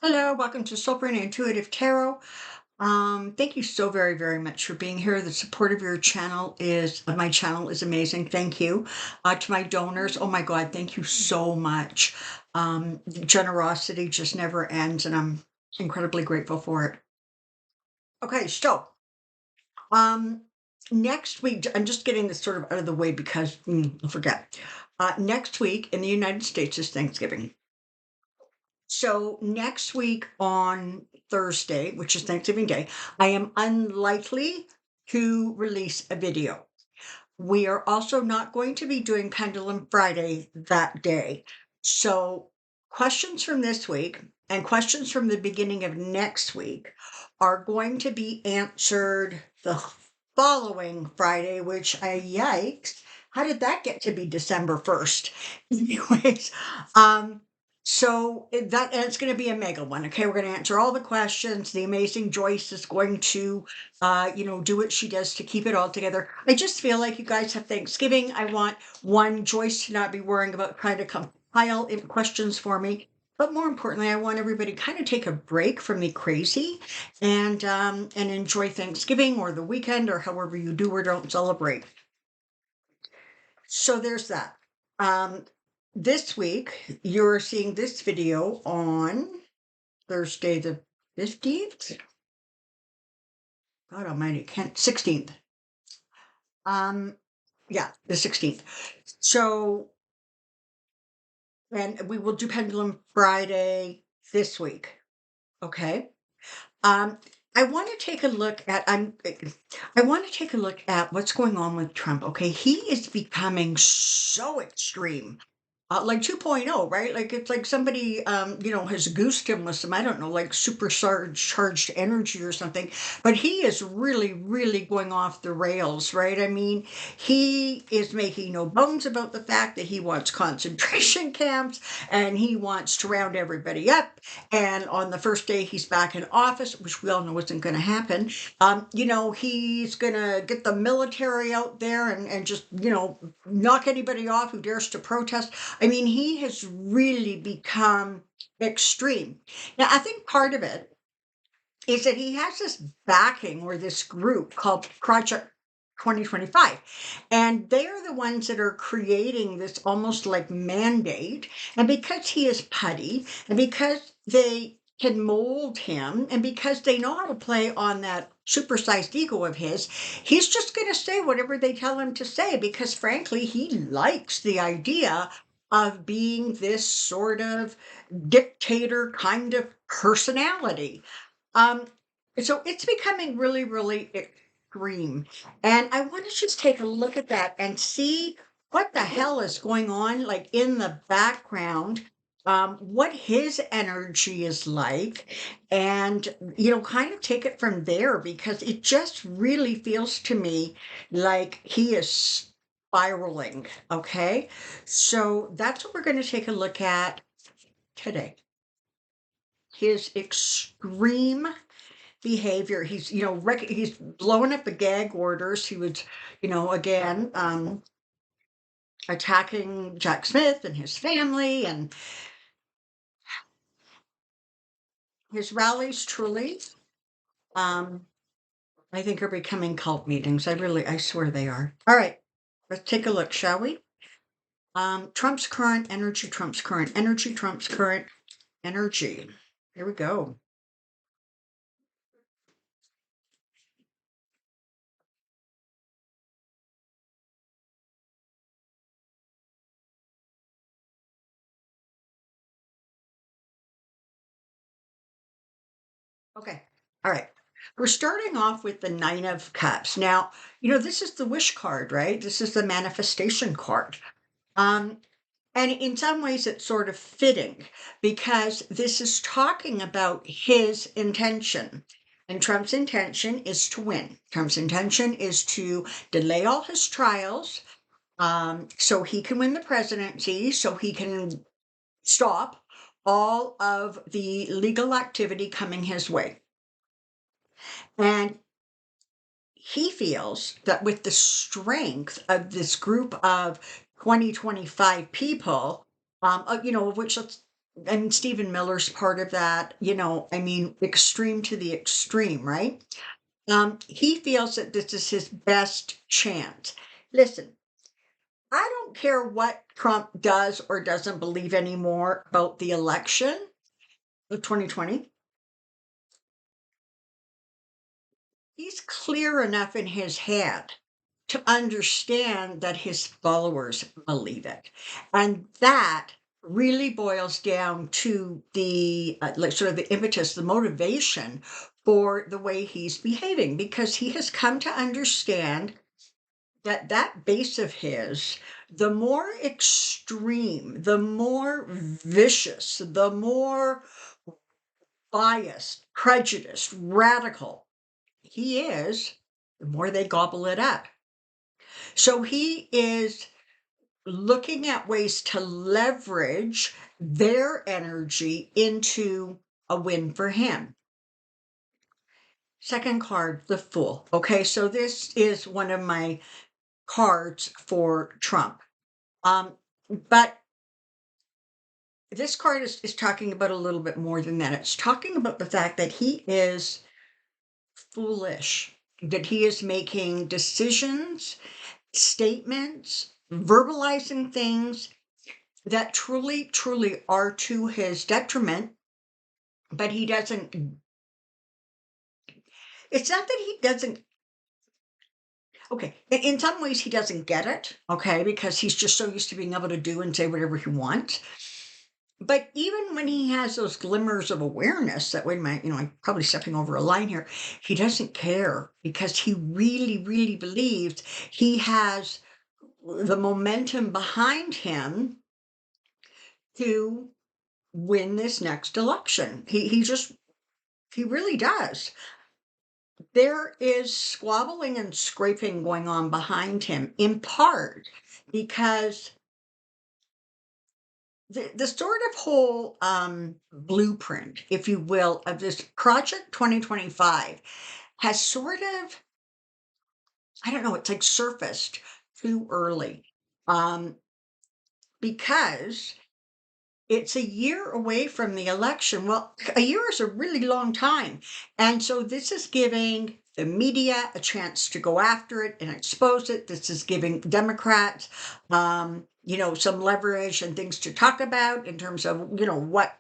Hello, welcome to Soulprint Intuitive Tarot. Thank you so very, very much for being here. The support of your channel is my channel is amazing. Thank you. To my donors, oh my God, thank you so much. The generosity just never ends, and I'm incredibly grateful for it. Okay, so um, next week, I'm just getting this sort of out of the way because I'll forget. Next week in the United States is Thanksgiving. So next week on Thursday, which is Thanksgiving Day, I am unlikely to release a video. We are also not going to be doing Pendulum Friday that day. So questions from this week and questions from the beginning of next week are going to be answered the following Friday, which yikes, how did that get to be December 1st? Anyways, and it's going to be a mega one. Okay, we're going to answer all the questions. The amazing Joyce is going to do what she does to keep it all together. I just feel like you guys have Thanksgiving. I want Joyce to not be worrying about trying to compile in questions for me. But more importantly, I want everybody kind of take a break from the crazy and enjoy Thanksgiving or the weekend or however you do or don't celebrate. So there's that. Um, this week, you're seeing this video on Thursday the 15th. God almighty, can't 16th. Yeah, the 16th. So, and we will do Pendulum Friday this week. Okay. Um, I want to take a look at I want to take a look at what's going on with Trump. Okay, he is becoming so extreme. Like 2.0, right? Like it's like somebody, has goosed him with some, I don't know, like charged energy or something. But he is really, really going off the rails, right? I mean, he is making no bones about the fact that he wants concentration camps and he wants to round everybody up. And on the first day he's back in office, which we all know isn't going to happen, he's going to get the military out there and just, knock anybody off who dares to protest. I mean, he has really become extreme. Now, I think part of it is that he has this backing or this group called Project 2025. And they're the ones that are creating this almost like mandate. And because he is putty and because they can mold him and because they know how to play on that supersized ego of his, he's just going to say whatever they tell him to say because frankly, he likes the idea of being this sort of dictator kind of personality. Um, so it's becoming really, really extreme. And I want to just take a look at that and see what the hell is going on, like in the background, what his energy is like, and, kind of take it from there because it just really feels to me like he is spiraling. Okay. So that's what we're going to take a look at today. His extreme behavior. He's, he's blowing up the gag orders. He was, again, attacking Jack Smith and his family and his rallies truly, um, I think are becoming cult meetings. I swear they are. All right, let's take a look, shall we? Trump's current energy, Trump's current energy, Trump's current energy. Here we go. Okay. All right. We're starting off with the Nine of Cups. Now, this is the wish card, right? This is the manifestation card. Um, and in some ways, it's sort of fitting because this is talking about his intention. And Trump's intention is to win. Trump's intention is to delay all his trials so he can win the presidency, so he can stop all of the legal activity coming his way. And he feels that with the strength of this group of 2025 people, of which I mean, Stephen Miller's part of that, I mean, extreme to the extreme, right? He feels that this is his best chance. Listen, I don't care what Trump does or doesn't believe anymore about the election of 2020. He's clear enough in his head to understand that his followers believe it. And that really boils down to the like sort of the impetus, the motivation for the way he's behaving, because he has come to understand that that base of his, the more extreme, the more vicious, the more biased, prejudiced, radical he is, the more they gobble it up. So he is looking at ways to leverage their energy into a win for him. Second card, the Fool. Okay, so this is one of my cards for Trump. But this card is talking about a little bit more than that. It's talking about the fact that he is foolish, that he is making decisions, statements, verbalizing things that truly, truly are to his detriment, but he doesn't. It's not that he doesn't. Okay, in some ways he doesn't get it, okay, because he's just so used to being able to do and say whatever he wants. But even when he has those glimmers of awareness that, wait a minute, I'm probably stepping over a line here, he doesn't care because he really, really believes he has the momentum behind him to win this next election. He really does. There is squabbling and scraping going on behind him, in part because the sort of whole blueprint, if you will, of this Project 2025 has sort of, I don't know, it's like surfaced too early, um, because it's a year away from the election. Well, a year is a really long time. And so this is giving the media a chance to go after it and expose it. This is giving Democrats, some leverage and things to talk about in terms of, what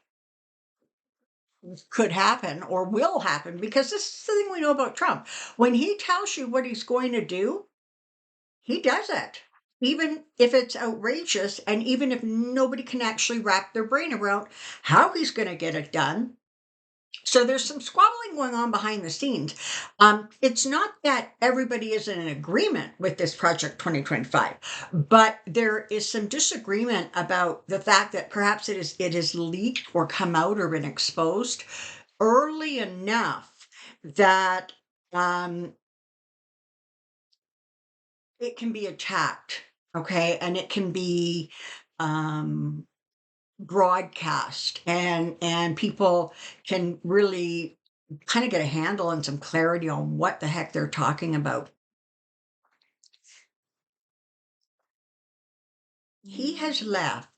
could happen or will happen, because this is the thing we know about Trump. When he tells you what he's going to do, he does it. Even if it's outrageous, and even if nobody can actually wrap their brain around how he's going to get it done. So there's some squabbling going on behind the scenes. It's not that everybody is in agreement with this Project 2025, but there is some disagreement about the fact that perhaps it is leaked or come out or been exposed early enough that it can be attacked, okay, and it can be um, broadcast, and people can really kind of get a handle and some clarity on what the heck they're talking about. He has left.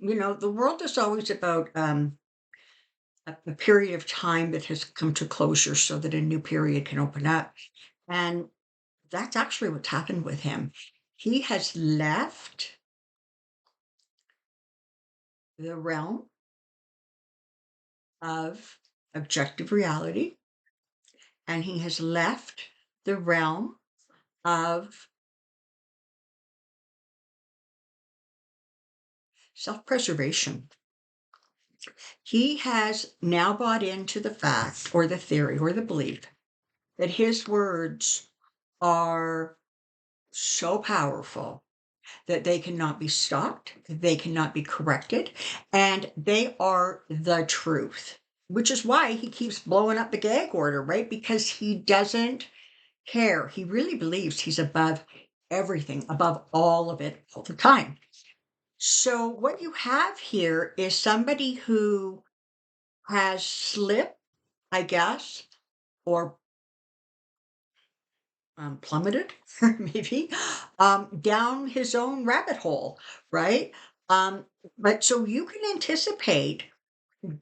The world is always about a period of time that has come to closure so that a new period can open up. And that's actually what's happened with him. He has left the realm of objective reality, and he has left the realm of self-preservation. He has now bought into the fact or the theory or the belief that his words are so powerful that they cannot be stopped, they cannot be corrected, and they are the truth, which is why he keeps blowing up the gag order, right? Because he doesn't care. He really believes he's above everything, above all of it all the time. So, what you have here is somebody who has slipped, I guess, or plummeted, maybe, down his own rabbit hole, right? Um, but so you can anticipate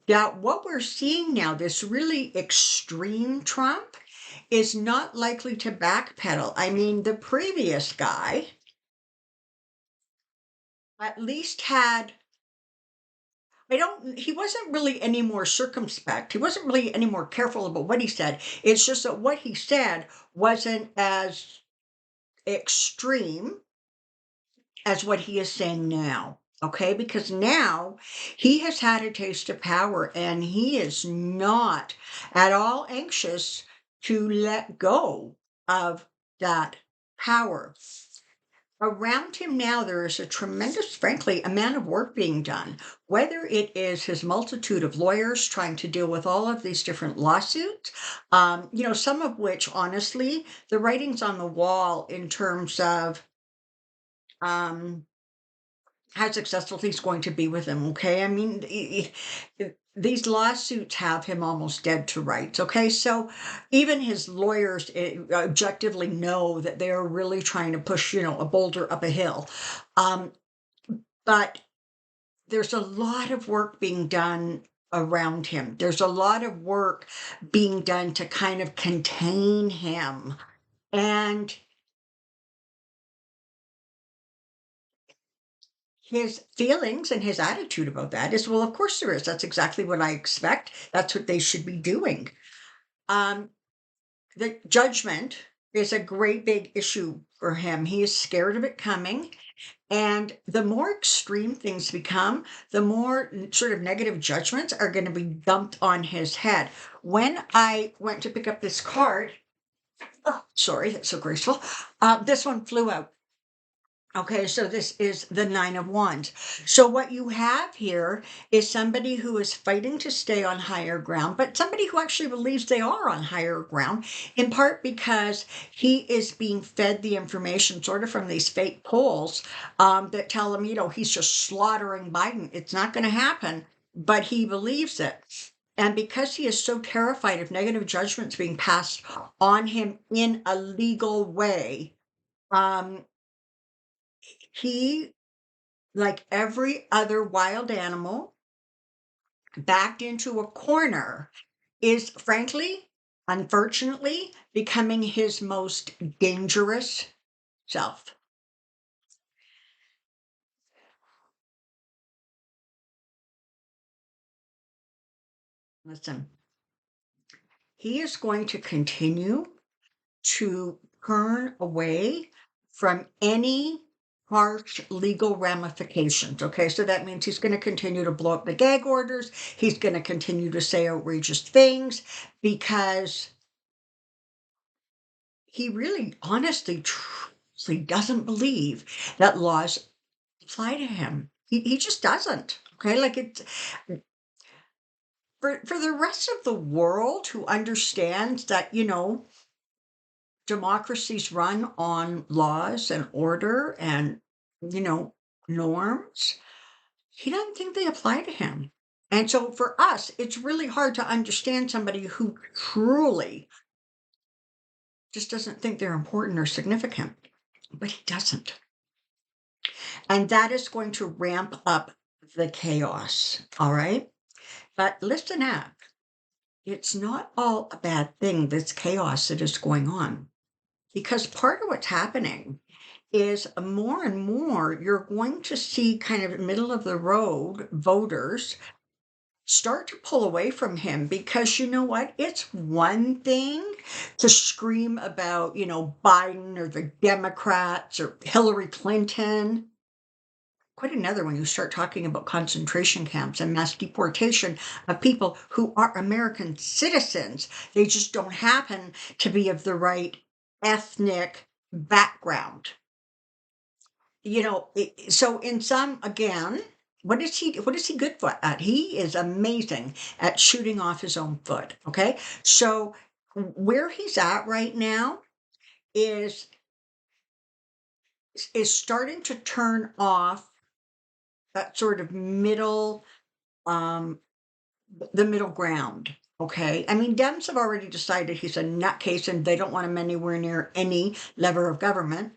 that what we're seeing now, this really extreme Trump, is not likely to backpedal. I mean, the previous guy at least had he wasn't really any more circumspect. He wasn't really any more careful about what he said. It's just that what he said wasn't as extreme as what he is saying now. Okay, because now he has had a taste of power and he is not at all anxious to let go of that power. Around him now, there is a tremendous, frankly, amount of work being done, whether it is his multitude of lawyers trying to deal with all of these different lawsuits, some of which, honestly, the writing's on the wall in terms of um, how successful he's going to be with him. Okay. I mean, these lawsuits have him almost dead to rights. Okay. So even his lawyers objectively know that they're really trying to push, a boulder up a hill. Um, but there's a lot of work being done around him. There's a lot of work being done to kind of contain him. And his feelings and his attitude about that is, well, of course there is. That's exactly what I expect. That's what they should be doing. Um, the judgment is a great big issue for him. He is scared of it coming. And the more extreme things become, the more sort of negative judgments are going to be dumped on his head. When I went to pick up this card, oh, sorry, that's so graceful. This one flew out. Okay, so this is the Nine of Wands. So what you have here is somebody who is fighting to stay on higher ground, but somebody who actually believes they are on higher ground, in part because he is being fed the information sort of from these fake polls that tell him, he's just slaughtering Biden. It's not going to happen, but he believes it. And because he is so terrified of negative judgments being passed on him in a legal way, um, he, like every other wild animal, backed into a corner, is frankly, unfortunately, becoming his most dangerous self. Listen, he is going to continue to turn away from any harsh legal ramifications. Okay, so that means he's going to continue to blow up the gag orders. He's going to continue to say outrageous things because he really honestly truly doesn't believe that laws apply to him. He just doesn't. Okay, like it for the rest of the world who understands that, democracies run on laws and order and, you know, norms, he doesn't think they apply to him. And so for us, it's really hard to understand somebody who truly just doesn't think they're important or significant. But he doesn't. And that is going to ramp up the chaos. All right. But listen up. It's not all a bad thing, this chaos that is going on. Because part of what's happening is more and more you're going to see kind of middle of the road voters start to pull away from him because you know what? It's one thing to scream about, Biden or the Democrats or Hillary Clinton. Quite another when you start talking about concentration camps and mass deportation of people who are American citizens. They just don't happen to be of the right ethnic background. So in some, again, what is he good for at? He is amazing at shooting off his own foot. Okay. So where he's at right now is is starting to turn off that sort of middle um the middle ground. Okay. I mean, Dems have already decided he's a nutcase and they don't want him anywhere near any lever of government.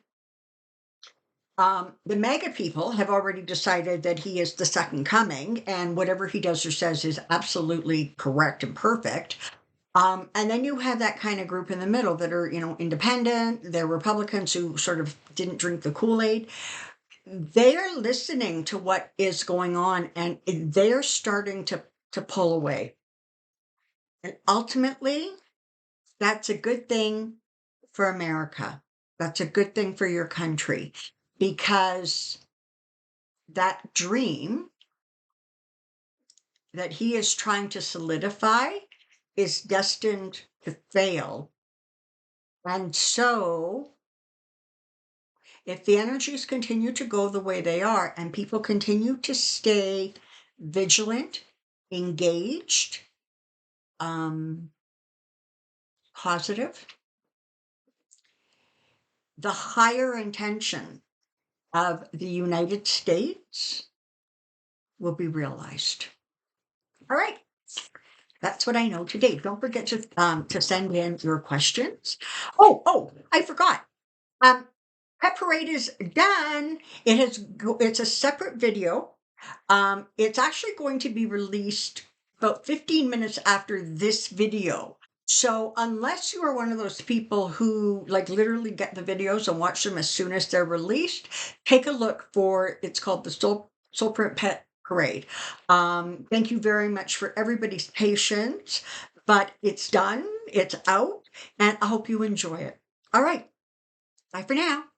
The MAGA people have already decided that he is the second coming, and whatever he does or says is absolutely correct and perfect. And then you have that kind of group in the middle that are, independent. They're Republicans who sort of didn't drink the Kool-Aid. They are listening to what is going on, and they're starting to pull away. And ultimately, that's a good thing for America. That's a good thing for your country because that dream that he is trying to solidify is destined to fail. And so, if the energies continue to go the way they are and people continue to stay vigilant, engaged, um, positive, the higher intention of the United States will be realized. All right. That's what I know today. Don't forget to send in your questions. Oh, I forgot. Um, Pet Parade is done. It's a separate video. It's actually going to be released about 15 minutes after this video. So unless you are one of those people who like literally get the videos and watch them as soon as they're released, take a look for it's called the Soulprint Pet Parade. Thank you very much for everybody's patience, but it's done, it's out, and I hope you enjoy it. All right, bye for now.